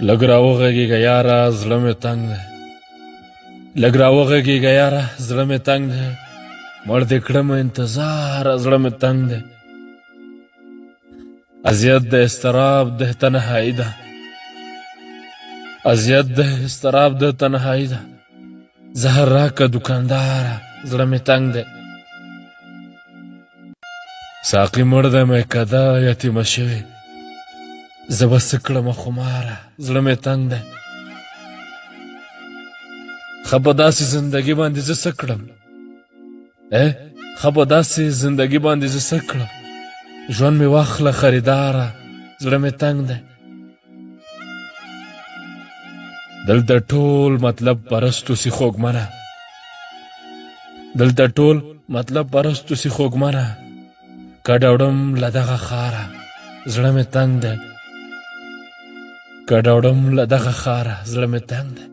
لږ راوغږېږه یاره زړه مې تنګ دی لږ راوغږېږه یاره زړه مې تنګ دی مړ دې کړم انتظار زړه مې تنګ دی اذیت د اضطراب د تنهایی ده اذیت د اضطراب د تنهایی ده زهر راکه دوکانداره زړه مې تنګ دی ساقي مړ دی میکده یتیمه شوې زه به څه کړمه خماره زړه مې تنګ دی ښه په داسې زندګي باندې زه څه کړم ښه په داسې زندګي باندې زه څه کړم ژوند مې واخله خریداره زړه مې تنګ دی دلته ټول مطلب پرستو سي خوږمنه دلته ټول مطلب پرستو سي خوږمنه کډه وړم له دغه ښاره زړه مې تنګ دی کډه وړم له دغه ښاره زړه مې تنګ دی